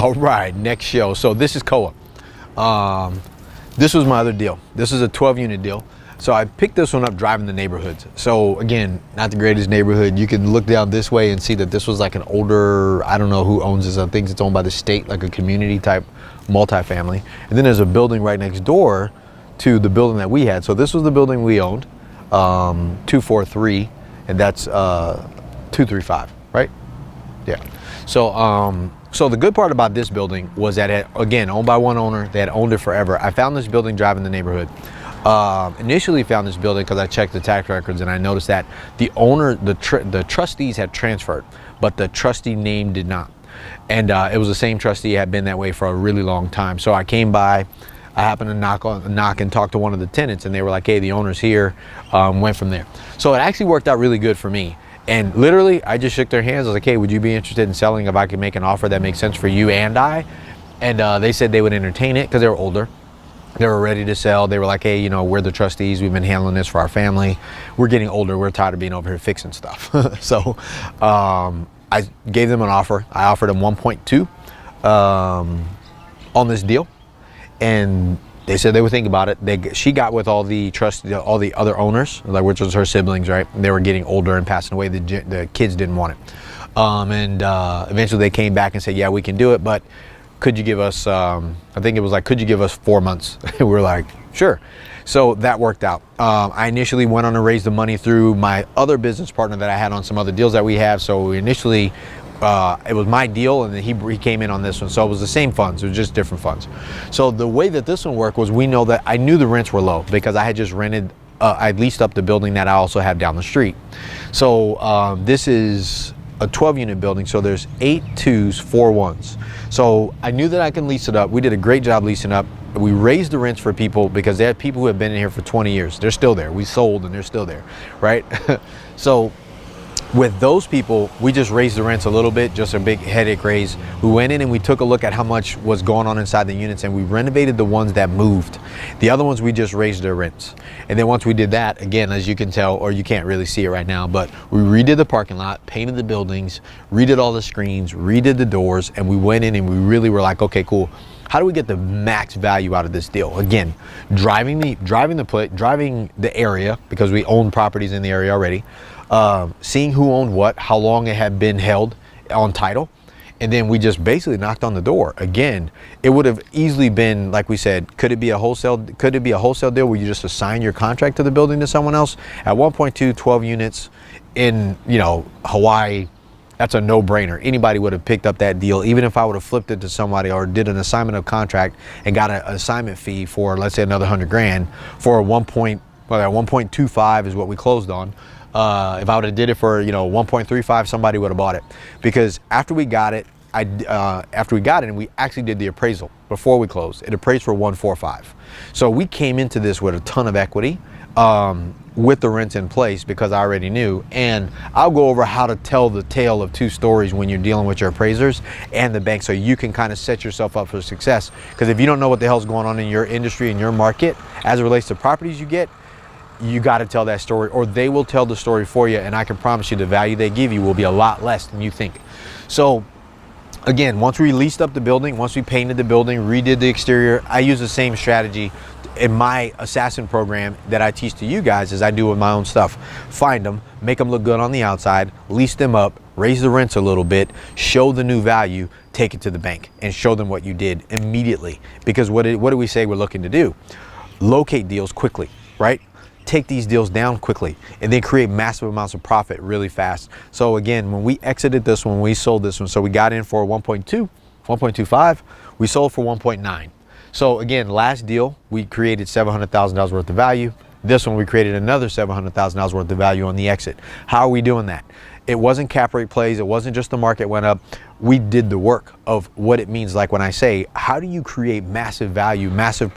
All right, next show. So this is KOA. This was my other deal. This is a 12 unit deal. So I picked this one up driving the neighborhoods. So again, not the greatest neighborhood. You can look down this way and see that this was like an older, I don't know who owns this. I think it's owned by the state, like a community type multifamily. And then there's a building right next door to the building that we had. So this was the building we owned, 243, and that's 235, right? Yeah. So the good part about this building was that it, again, owned by one owner. They had owned it forever. I found this building driving the neighborhood. Initially found this building because I checked the tax records and I noticed that the owner, the trustees had transferred, but the trustee name did not. And it was the same trustee, had been that way for a really long time. So I came by, I happened to knock and talk to one of the tenants, and they were like, hey, the owner's here, went from there. So it actually worked out really good for me. And literally, I just shook their hands. I was like, hey, would you be interested in selling if I could make an offer that makes sense for you and I? And they said they would entertain it because they were older. They were ready to sell. They were like, hey, you know, we're the trustees. We've been handling this for our family. We're getting older. We're tired of being over here fixing stuff. So I gave them an offer. I offered them 1.2 on this deal. And they said they would think about it. She got with all the other owners, like, which was her siblings, right? And they were getting older and passing away. The kids didn't want it. Eventually they came back and said, yeah, we can do it, but could you give us, I think it was like, could you give us 4 months? And we were like, sure. So that worked out. I initially went on to raise the money through my other business partner that I had on some other deals that we have. So we initially, it was my deal, and then he came in on this one. So it was the same funds, it was just different funds. So the way that this one worked was, we know that I knew the rents were low because I had just rented, I leased up the building that I also have down the street. So this is a 12 unit building. So there's 8 2s, 4 1s. So I knew that I can lease it up. We did a great job leasing up. We raised the rents for people because they had people who have been in here for 20 years. They're still there. We sold and they're still there, right? So with those people, we just raised the rents a little bit, just a big headache raise. We went in and we took a look at how much was going on inside the units, and we renovated the ones that moved. The other ones, we just raised their rents. And then once we did that, again, as you can tell, or you can't really see it right now, but we redid the parking lot, painted the buildings, redid all the screens, redid the doors, and we went in and we really were like, okay, cool. How do we get the max value out of this deal? Again, driving the area, because we own properties in the area already. Seeing who owned what, how long it had been held on title, and then we just basically knocked on the door. Again, it would have easily been, like we said, could it be a wholesale deal where you just assign your contract to the building to someone else? At 1.2, 12 units in, you know, Hawaii, that's a no-brainer. Anybody would have picked up that deal, even if I would have flipped it to somebody or did an assignment of contract and got an assignment fee for, let's say, another 100 grand for 1.25 is what we closed on. If I would have did it for, you know, 1.35, somebody would have bought it. Because after we got it, and we actually did the appraisal before we closed, it appraised for 145. So we came into this with a ton of equity, with the rents in place, because I already knew. And I'll go over how to tell the tale of two stories when you're dealing with your appraisers and the bank, so you can kind of set yourself up for success. Because if you don't know what the hell's going on in your industry, in your market, as it relates to properties you get, you got to tell that story, or they will tell the story for you, and I can promise you the value they give you will be a lot less than you think. So again, once we leased up the building, once we painted the building, redid the exterior, I use the same strategy in my assassin program that I teach to you guys as I do with my own stuff. Find them, make them look good on the outside, lease them up, raise the rents a little bit, show the new value, take it to the bank, and show them what you did immediately. Because what do we say we're looking to do? Locate deals quickly, right? Take these deals down quickly, and then create massive amounts of profit really fast. So again, when we exited this one, we sold this one. So we got in for 1.2, 1.25, we sold for 1.9. So again, last deal, we created $700,000 worth of value. This one, we created another $700,000 worth of value on the exit. How are we doing that? It wasn't cap rate plays. It wasn't just the market went up. We did the work of what it means. Like when I say, how do you create massive value, massive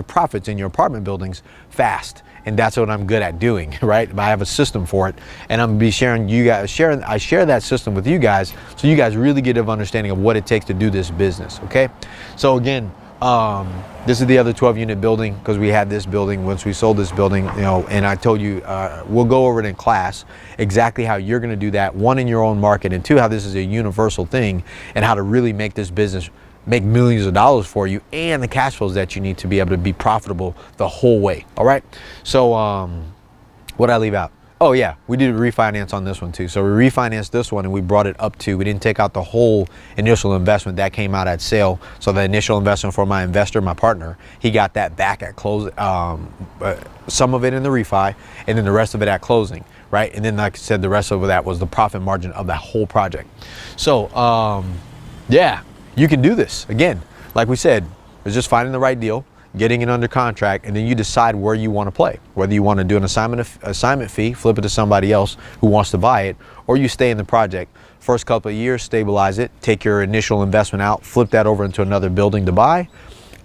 profits in your apartment buildings fast? And that's what I'm good at doing, right? I have a system for it, and I'm gonna be sharing I share that system with you guys, so you guys really get an understanding of what it takes to do this business, okay? So again, This is the other 12 unit building, because we had this building once we sold this building, you know, and I told you we'll go over it in class exactly how you're going to do that, one, in your own market, and two, how this is a universal thing and how to really make this business make millions of dollars for you and the cash flows that you need to be able to be profitable the whole way. All right. So what did I leave out? Oh yeah, we did a refinance on this one too. So we refinanced this one and we brought it up to, we didn't take out the whole initial investment that came out at sale. So the initial investment for my investor, my partner, he got that back at close, some of it in the refi and then the rest of it at closing, right? And then like I said, the rest of that was the profit margin of that whole project. So yeah, you can do this. Again, like we said, it's just finding the right deal, getting it under contract, and then you decide where you want to play. Whether you want to do an assignment fee, flip it to somebody else who wants to buy it, or you stay in the project. First couple of years, stabilize it, take your initial investment out, flip that over into another building to buy,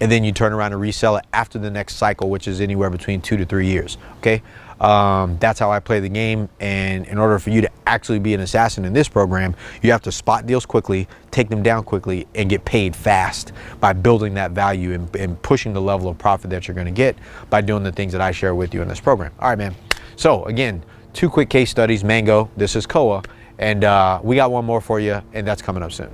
and then you turn around and resell it after the next cycle, which is anywhere between 2 to 3 years. Okay, that's how I play the game. And in order for you to actually be an assassin in this program, you have to spot deals quickly, take them down quickly, and get paid fast by building that value and pushing the level of profit that you're going to get by doing the things that I share with you in this program. All right, man. So again, 2 quick case studies. Mango, this is KOA, and we got one more for you, and that's coming up soon.